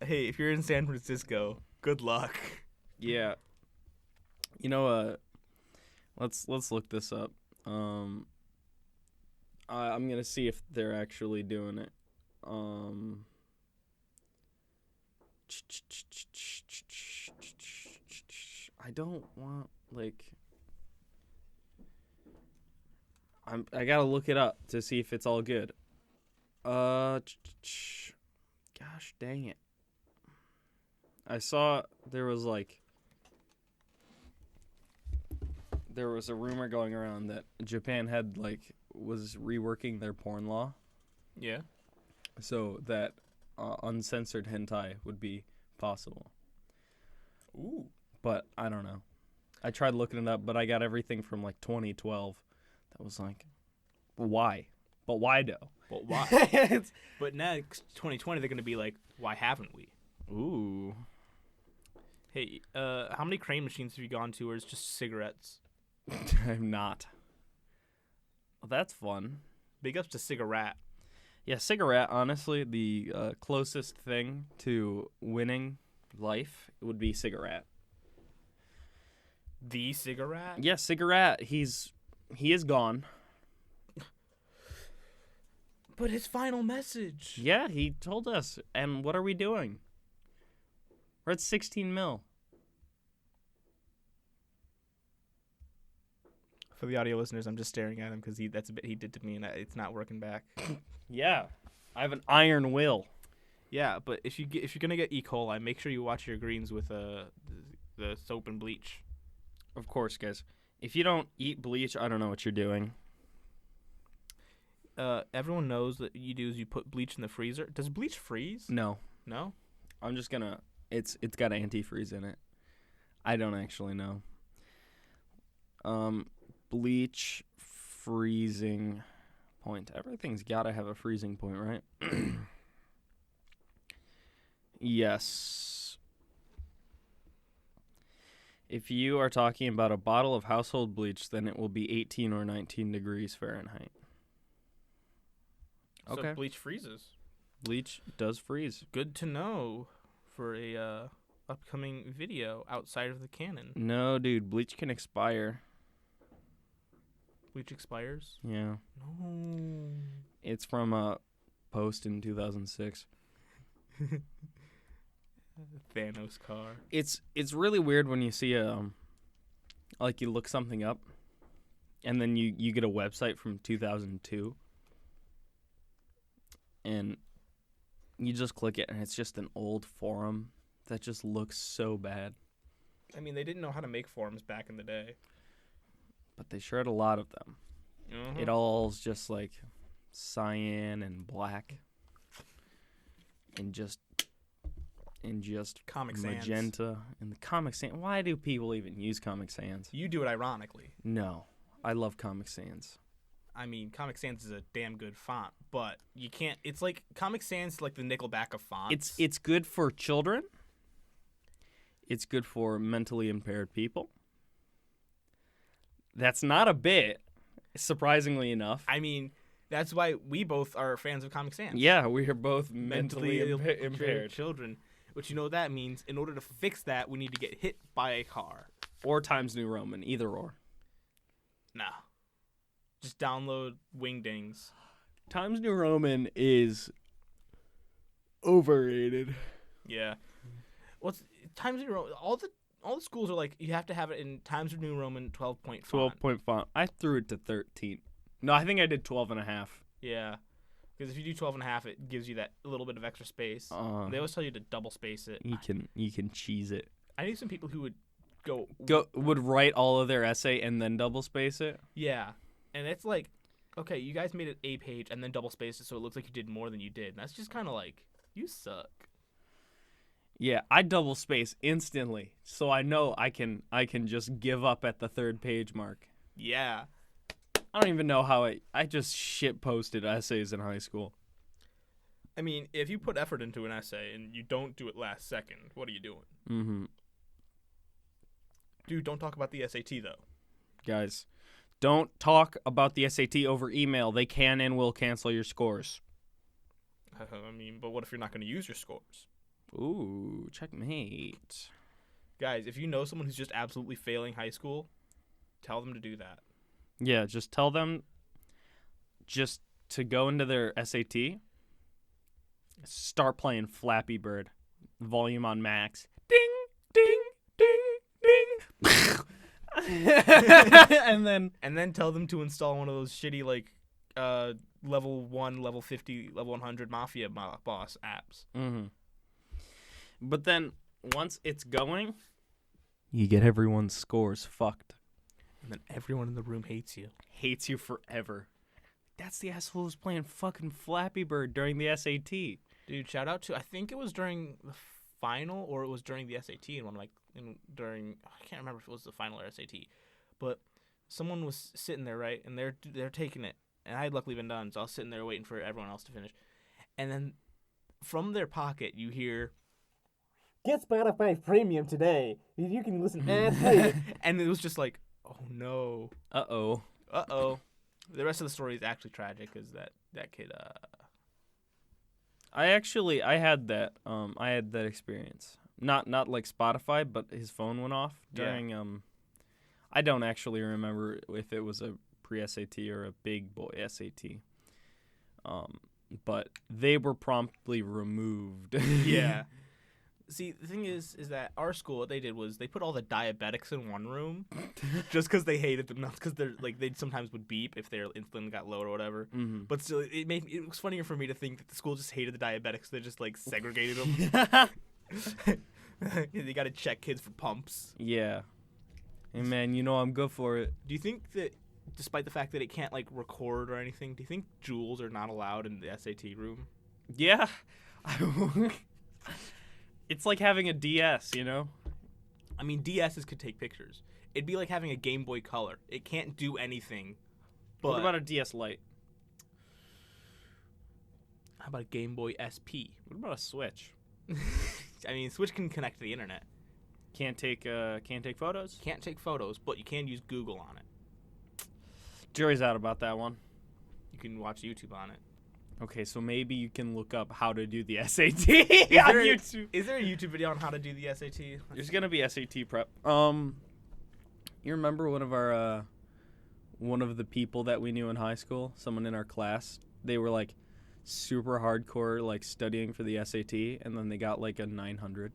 Hey, if you're in San Francisco, good luck.
Yeah. You know, let's look this up. I'm gonna see if they're actually doing it. I don't want I gotta look it up to see if it's all good. Gosh dang it. I saw there was a rumor going around that Japan had was reworking their porn law.
Yeah.
So that uncensored hentai would be possible.
Ooh.
But I don't know. I tried looking it up, but I got everything from 2012. That was why? But why though?
But why? But next 2020 they're gonna be like, why haven't we?
Ooh.
Hey, how many crane machines have you gone to, or is just cigarettes?
I'm not. Well, that's fun.
Big ups to cigarette.
Yeah, cigarette. Honestly, the closest thing to winning life would be cigarette.
The cigarette?
Yeah, cigarette. He is gone.
But his final message.
Yeah, he told us. And what are we doing? We're at 16 mil.
For the audio listeners, I'm just staring at him because that's a bit he did to me, and it's not working back.
Yeah, I have an iron will.
Yeah, but if you're gonna get E. coli, make sure you watch your greens with the soap and bleach.
Of course, guys. If you don't eat bleach, I don't know what you're doing.
Everyone knows that you do is you put bleach in the freezer. Does bleach freeze?
No.
No?
I'm just gonna. It's got antifreeze in it. I don't actually know. Bleach freezing point. Everything's gotta have a freezing point, right? Yes. If you are talking about a bottle of household bleach, then it will be 18 or 19 degrees Fahrenheit. Okay.
So bleach freezes.
Bleach does freeze.
Good to know for a upcoming video outside of the canon.
No, dude, Bleach can expire.
Bleach expires?
Yeah.
No.
It's from a post in 2006.
Thanos car.
It's really weird when you see like you look something up, and then you get a website from 2002, and you just click it, and it's just an old forum that just looks so bad.
I mean, they didn't know how to make forums back in the day.
But they sure had a lot of them.
Uh-huh.
It all's just like cyan and black, and just
Comic Sans.
magenta and the Comic Sans. Why do people even use Comic Sans?
You do it ironically.
No, I love Comic Sans.
I mean, Comic Sans is a damn good font, but you can't. It's like Comic Sans, like the Nickelback of fonts.
It's good for children. It's good for mentally impaired people. That's not a bit, surprisingly enough.
I mean, that's why we both are fans of Comic Sans.
Yeah, we are both mentally impaired.
children. Which you know what that means. In order to fix that, we need to get hit by a car.
Or Times New Roman, either or.
Nah. Just download Wingdings.
Times New Roman is overrated.
Yeah. What's Times New Roman? All the schools are like, you have to have it in Times New Roman 12-point font.
12-point font. I threw it to 13. No, I think I did 12.5.
Yeah. Because if you do 12.5, it gives you that little bit of extra space. They always tell you to double space it.
You can cheese it.
I knew some people who would
would write all of their essay and then double space it.
Yeah. And it's like, okay, you guys made it a page and then double spaced it so it looks like you did more than you did. And that's just kind of like, you suck.
Yeah, I double space instantly, so I know I can just give up at the third page mark.
Yeah.
I don't even know how I just shit posted essays in high school.
I mean, if you put effort into an essay and you don't do it last second, what are you doing?
Mm-hmm.
Dude, don't talk about the SAT, though.
Guys, don't talk about the SAT over email. They can and will cancel your scores.
I mean, but what if you're not going to use your scores?
Ooh, checkmate.
Guys, if you know someone who's just absolutely failing high school, tell them to do that.
Yeah, just tell them just to go into their SAT, start playing Flappy Bird, volume on max. Ding, ding, ding, ding. and then
tell them to install one of those shitty like level 1, level 50, level 100 Mafia boss apps.
Mm-hmm. But then once it's going, you get everyone's scores fucked.
And then everyone in the room hates you.
Hates you forever. That's the asshole who's playing fucking Flappy Bird during the SAT.
Dude, shout out to, I think it was during the final or it was during the SAT and one of I can't remember if it was the final or SAT, but someone was sitting there, right, and they're taking it, and I had luckily been done, so I was sitting there waiting for everyone else to finish, and then from their pocket you hear,
"Get Spotify Premium today. You can listen ad-free."
And it was just like, oh no.
Uh-oh.
The rest of the story is actually tragic because that kid.
I had that experience. Not like Spotify, but his phone went off during I don't actually remember if it was a pre-SAT or a big boy SAT. But they were promptly removed.
Yeah. See, the thing is that our school, what they did was they put all the diabetics in one room just because they hated them, not because they sometimes would beep if their insulin got low or whatever.
Mm-hmm.
But still, it was funnier for me to think that the school just hated the diabetics. They just like segregated them. They got to check kids for pumps.
Yeah. Hey man, I'm good for it.
Do you think that, despite the fact that it can't like record or anything, do you think jewels are not allowed in the SAT room?
Yeah. It's like having a DS,
I mean, DSs could take pictures. It'd be like having a Game Boy Color. It can't do anything. But
what about a DS Lite?
How about a Game Boy SP?
What about a Switch?
I mean, Switch can connect to the internet.
Can't take photos?
Can't take photos, but you can use Google on it.
Jury's out about that one.
You can watch YouTube on it.
Okay, so maybe you can look up how to do the SAT
Is
on
there,
YouTube.
is there a YouTube video on how to do the SAT?
There's gonna be SAT prep. You remember one of the people that we knew in high school, someone in our class? They were like super hardcore, like studying for the SAT, and then they got like a 900.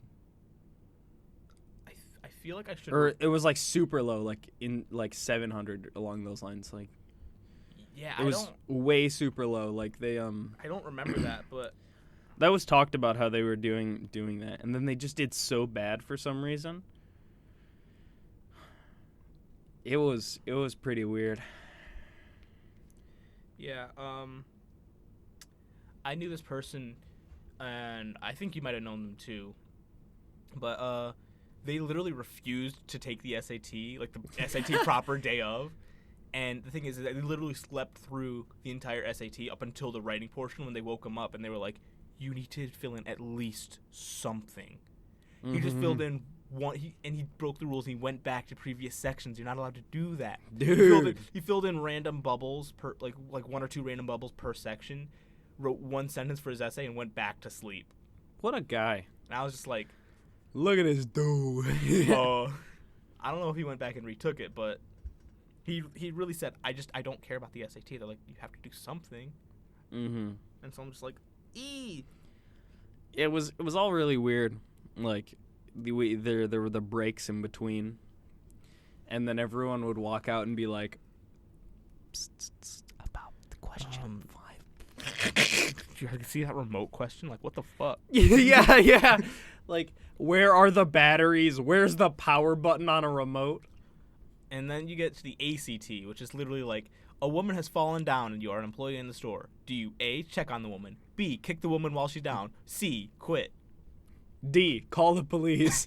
I feel like I should.
Or it was like super low, like in like 700 along those lines. Like
yeah,
it was way super low. Like they
I don't remember that, but
that was talked about how they were doing that, and then they just did so bad for some reason. It was pretty weird.
yeah. I knew this person, and I think you might have known them too. But they literally refused to take the SAT, like the SAT proper day of. And the thing is that they literally slept through the entire SAT up until the writing portion when they woke them up, and they were like, "You need to fill in at least something." He just filled in one, and he broke the rules. And he went back to previous sections. You're not allowed to do that,
Dude.
He filled in random bubbles per like 1 or 2 random bubbles per section, wrote 1 sentence for his essay, and went back to sleep.
What a guy.
And I was just like,
Look at this dude.
I don't know if he went back and retook it, but he really said, I don't care about the SAT. They're like, you have to do something.
Mm-hmm.
And so I'm just like, ee.
It was all really weird. Like there were the breaks in between, and then everyone would walk out and be like, psst, psst, psst, about the question 5.
You see that remote question? Like, what the fuck?
yeah. Like, where are the batteries? Where's the power button on a remote?
And then you get to the ACT, which is literally like, a woman has fallen down and you are an employee in the store. Do you A, check on the woman, B, kick the woman while she's down, C, quit,
D, call the police.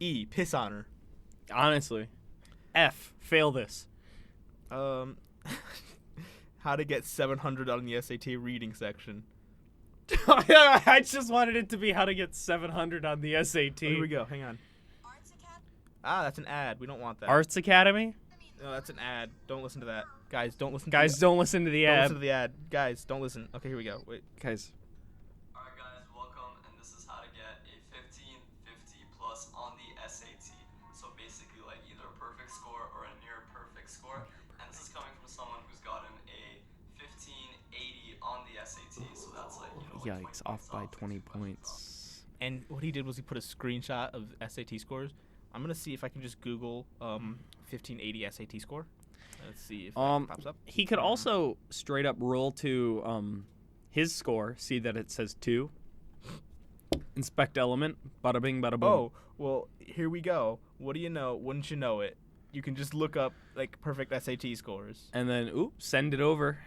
E, piss on her.
Honestly. F, fail this.
How to get 700 on the SAT reading section.
I just wanted it to be how to get 700 on the SAT.
Here we go. Hang on. That's an ad. We don't want that.
Arts Academy?
No, that's an ad. Don't listen to that. Guys, don't listen
Guys,
to
don't listen to the
Don't
ad.
listen to the ad. Guys, don't listen. Okay, here we go. Wait.
Guys.
Alright guys, welcome, and this is how to get a 1550 plus on the SAT. So basically like either a perfect score or a near perfect score. And this is coming from someone who's gotten a 1580 on the SAT, so that's like, like
Yikes, off by 20 points.
And what he did was he put a screenshot of SAT scores. I'm going to see if I can just Google 1580 SAT score. Let's see if that pops up.
He could also straight up roll to his score, see that it says 2. Inspect element, bada bing, bada boom.
Oh, well, here we go. What do you know? Wouldn't you know it? You can just look up like perfect SAT scores.
And then, send it over.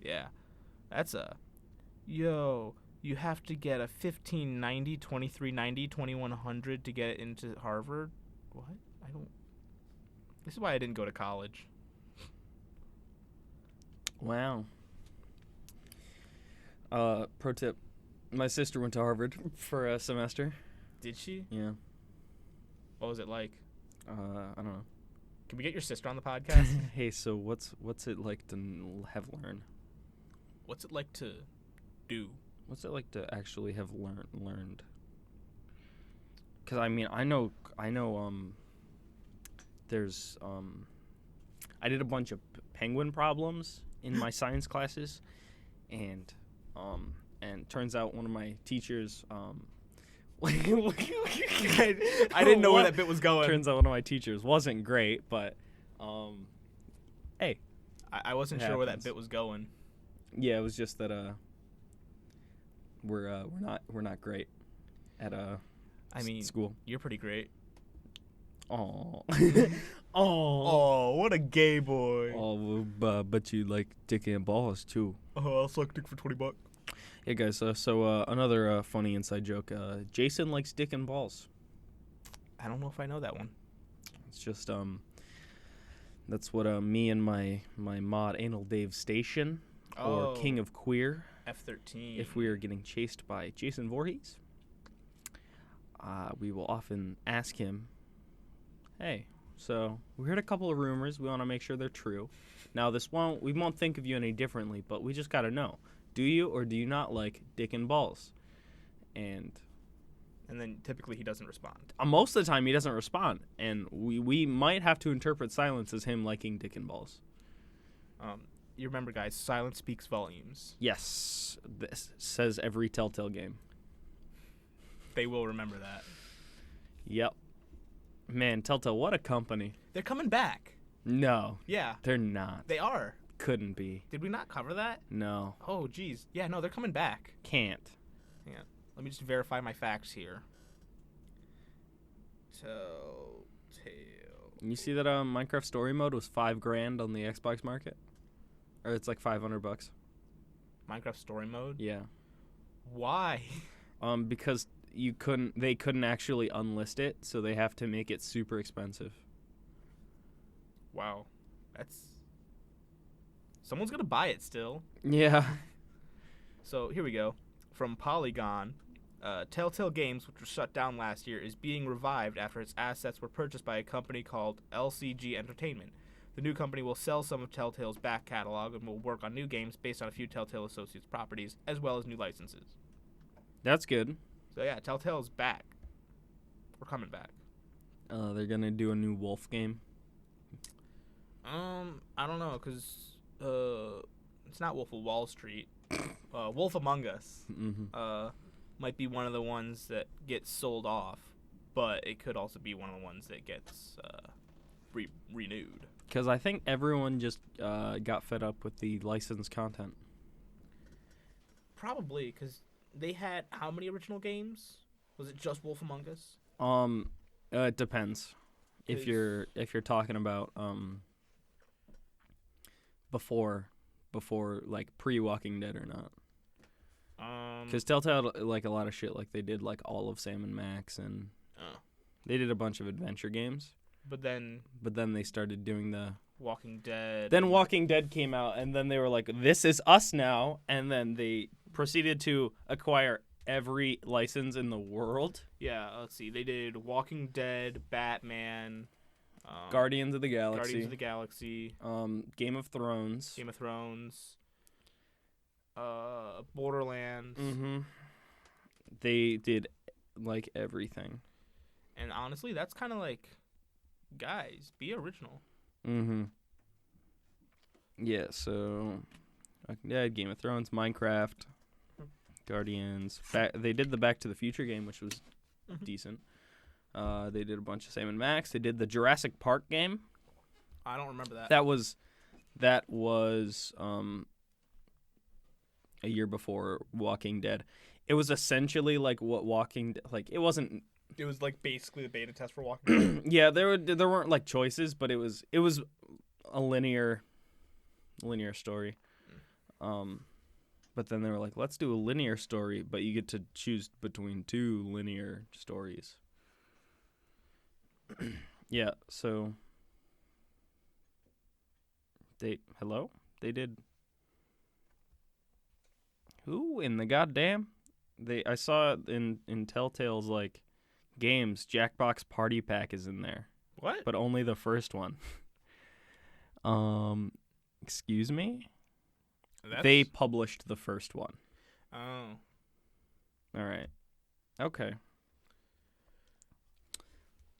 Yeah. That's yo, you have to get a 1590, 2390, 2100 to get into Harvard? What? This is why I didn't go to college.
Wow. Pro tip. My sister went to Harvard for a semester.
Did she?
Yeah.
What was it like?
I don't know.
Can we get your sister on the podcast?
Hey, so what's it like to have learned?
What's it like to do?
What's it like to actually have learned? Because I mean, I know. There's I did a bunch of penguin problems in my science classes, and turns out one of my teachers
I didn't know where that bit was going.
Turns out one of my teachers wasn't great, but hey,
I wasn't sure where that bit was going.
yeah, it was just that we're not great at
I mean,
school.
You're pretty great.
Oh,
Oh, what a gay boy.
oh, but you like dick and balls too.
Oh, I'll suck dick for $20.
Yeah, guys. So another funny inside joke. Jason likes dick and balls.
I don't know if I know that one.
It's just that's what me and my mod Anal Dave Station or King of Queer.
F13.
If we are getting chased by Jason Voorhees, we will often ask him, "Hey, So we heard a couple of rumors. We want to make sure they're true. Now, we won't think of you any differently, but we just got to know. Do you or do you not like dick and balls? And
then typically he doesn't respond.
most of the time he doesn't respond. And we might have to interpret silence as him liking dick and balls.
You remember, guys, silence speaks volumes.
Yes. This says every Telltale game.
They will remember that.
Yep. Man, Telltale, what a company.
They're coming back.
No.
Yeah.
They're not.
They are.
Couldn't be.
Did we not cover that?
No.
Oh, geez. Yeah, no, they're coming back.
Can't.
Yeah. Let me just verify my facts here. Telltale.
You see that Minecraft Story Mode was $5,000 on the Xbox market? Or it's like $500.
Minecraft Story Mode?
Yeah.
Why?
Because they couldn't actually unlist it, so they have to make it super expensive.
Wow. Someone's gonna buy it still.
Yeah.
So here we go. From Polygon, Telltale Games, which was shut down last year, is being revived after its assets were purchased by a company called LCG Entertainment. The new company will sell some of Telltale's back catalog and will work on new games based on a few Telltale Associates properties, as well as new licenses.
That's good.
So yeah, Telltale's back. We're coming back.
They're gonna do a new Wolf game.
I don't know, cause it's not Wolf of Wall Street. Wolf Among Us.
Mm-hmm.
Might be one of the ones that gets sold off, but it could also be one of the ones that gets renewed.
Because I think everyone just got fed up with the licensed content.
Probably, because they had how many original games? Was it just Wolf Among Us?
It depends. If you're talking about before like pre-Walking Dead or not. Because Telltale like a lot of shit. Like they did like all of Sam and Max, and they did a bunch of adventure games.
But then
they started doing the
Walking Dead.
Then Walking Dead came out, and then they were like, "This is us now," and then they proceeded to acquire every license in the world.
Yeah, let's see. They did Walking Dead, Batman,
Guardians of the Galaxy, Game of Thrones,
Borderlands.
Mm-hmm. They did like everything.
And honestly, that's kind of like, guys, be original.
Mm-hmm. Yeah, so Game of Thrones, Minecraft, Guardians. They did the Back to the Future game, which was decent. They did a bunch of Sam and Max. They did the Jurassic Park game.
I don't remember that.
That was a year before Walking Dead. It was essentially like what Walking like it wasn't.
It was like basically the beta test for Walking Dead.
Yeah, there weren't like choices, but it was a linear story. But then they were like, let's do a linear story, but you get to choose between two linear stories. Yeah, so they did. Who in the goddamn? I saw in Telltale's like games, Jackbox Party Pack is in there.
What?
But only the first one. Excuse me? They published the first one.
Oh.
All right. Okay.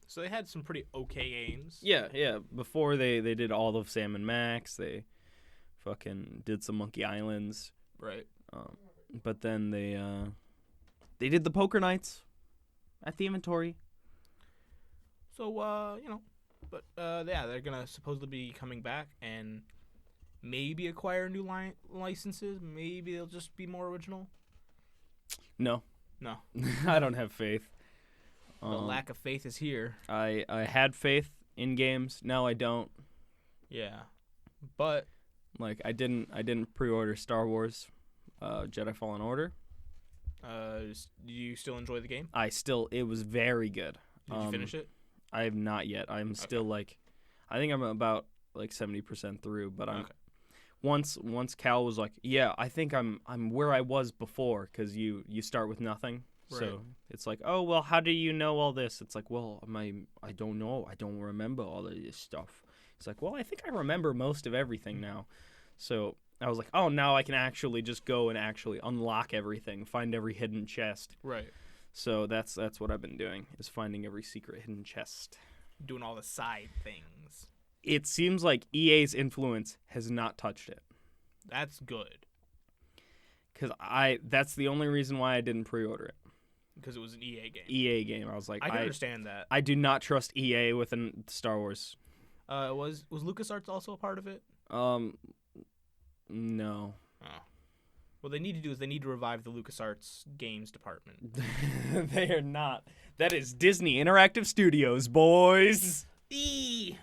So they had some pretty okay games.
Yeah. Before they did all of Sam and Max, they fucking did some Monkey Islands.
Right.
But then they did the Poker Nights at the Inventory.
So but they're gonna supposedly be coming back and maybe acquire new licenses. Maybe they'll just be more original.
No. I don't have faith.
The lack of faith is here.
I had faith in games. Now I don't.
Yeah, but
like I didn't pre-order Star Wars, Jedi Fallen Order.
Do you still enjoy the game?
It was very good.
Did you finish it?
I have not yet. I'm still like, I think I'm about like 70% through. But I'm once Cal was like, yeah, I think I'm where I was before, because you start with nothing
Right.
So it's like, oh, well, how do you know all this? It's like, well, I don't know. I don't remember all of this stuff. It's like, well, I think I remember most of everything now. So I was like, oh, now I can actually just go and actually unlock everything, find every hidden chest.
Right.
So that's what I've been doing, is finding every secret hidden chest.
Doing all the side things.
It seems like EA's influence has not touched it.
That's good.
Because that's the only reason why I didn't pre-order it.
Because it was an EA game.
EA game. I was like,
I can understand that.
I do not trust EA with a Star Wars.
Was LucasArts also a part of it?
No.
Oh. What they need to do is they need to revive the LucasArts games department.
They are not. That is Disney Interactive Studios, boys.
I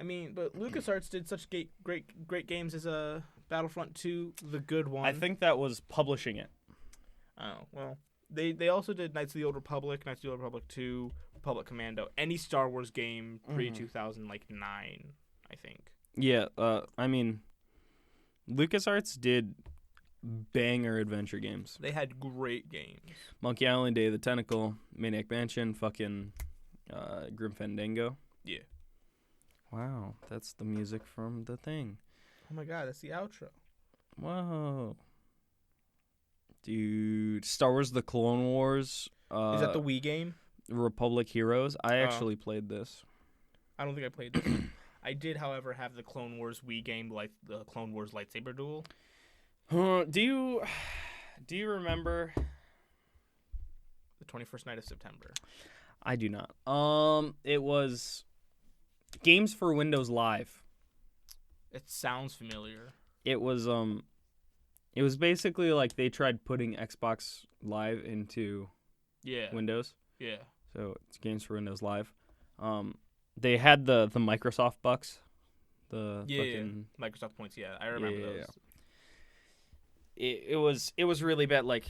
mean, but LucasArts did such great games as Battlefront 2, the good one.
I think that was publishing it.
Oh, well. They also did Knights of the Old Republic, Knights of the Old Republic 2, Republic Commando, any Star Wars game pre-2009, I think.
Yeah, I mean, LucasArts did banger adventure games.
They had great games.
Monkey Island, Day of the Tentacle, Maniac Mansion, fucking Grim Fandango.
Yeah.
Wow, that's the music from the thing.
Oh my god, that's the outro.
Whoa. Dude, Star Wars The Clone Wars.
Is that the Wii game?
Republic Heroes. I actually played this.
I don't think I played this one. I did, however, have the Clone Wars Wii game, like the Clone Wars lightsaber duel.
Do you remember
The 21st night of September.
I do not. It was Games for Windows Live.
It sounds familiar.
It was basically like they tried putting Xbox Live into Windows.
Yeah.
So it's Games for Windows Live. They had the Microsoft bucks. Fucking,
Microsoft points. Yeah, I remember those.
It was really bad. Like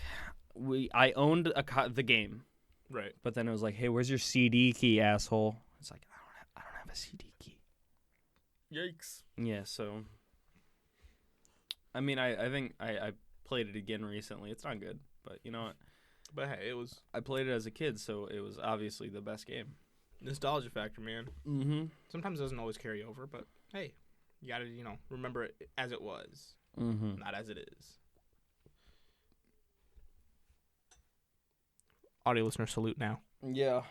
I owned the game,
right?
But then it was like, hey, where's your CD key, asshole? It's like I don't have a CD key.
Yikes.
Yeah. So I mean, I think I played it again recently. It's not good, but you know what?
But hey,
I played it as a kid, so it was obviously the best game.
Nostalgia factor, man.
Mm-hmm.
Sometimes it doesn't always carry over, but hey, you gotta, remember it as it was, not as it is. Audio listener, salute now.
Yeah.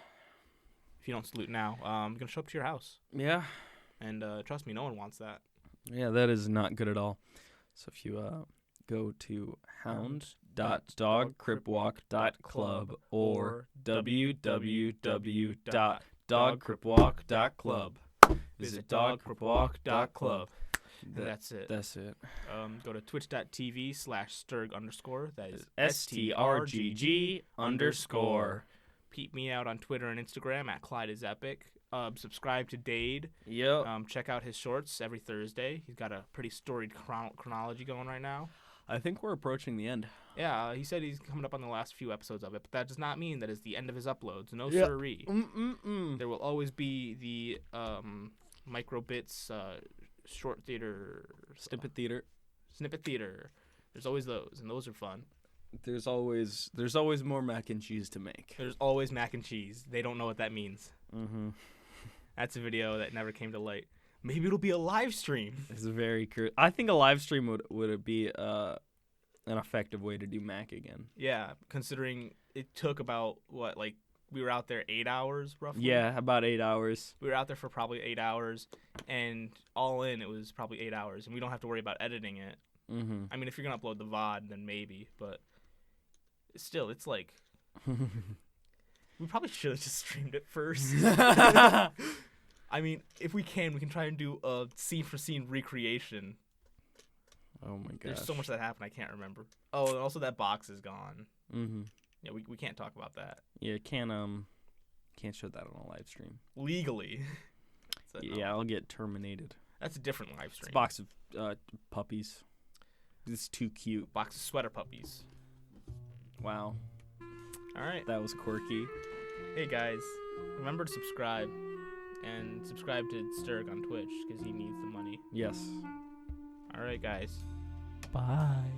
If you don't salute now, I'm gonna show up to your house.
Yeah.
And trust me, no one wants that.
Yeah, that is not good at all. So if you go to hound.dogcripwalk.club or www.dogcripwalk.club. Visit dogcripwalk.club.
That's it.
That's it.
Go to twitch.tv/Sturg_. That is
STRGG_.
Peep me out on Twitter and Instagram at ClydeIsEpic. Subscribe to Dade.
Yep.
Check out his shorts every Thursday. He's got a pretty storied chronology going right now.
I think we're approaching the end.
Yeah, he said he's coming up on the last few episodes of it, but that does not mean that is the end of his uploads. No siree. There will always be the microbits, short theater,
Snippet theater.
There's always those, and those are fun.
There's always more mac and cheese to make.
There's always mac and cheese. They don't know what that means.
Mm-hmm.
That's a video that never came to light. Maybe it'll be a live stream.
It's very I think a live stream would be an effective way to do Mac again.
Yeah, considering it took about we were out there 8 hours roughly.
Yeah, about 8 hours.
We were out there for probably 8 hours, and all in it was probably 8 hours, and we don't have to worry about editing it.
Mm-hmm.
I mean, if you're gonna upload the VOD, then maybe, but still, it's like we probably should have just streamed it first. I mean, if we can try and do a scene-for-scene recreation.
Oh my gosh.
There's so much that happened, I can't remember. Oh, and also that box is gone.
Mm-hmm.
Yeah, we can't talk about that.
Yeah, can't show that on a live stream.
Legally.
So, yeah, I'll get terminated.
That's a different live stream.
It's a box of puppies. It's too cute.
Box of sweater puppies.
Wow.
All right.
That was quirky.
Hey, guys. Remember to subscribe. And subscribe to Sturg on Twitch because he needs the money.
Yes.
All right, guys.
Bye.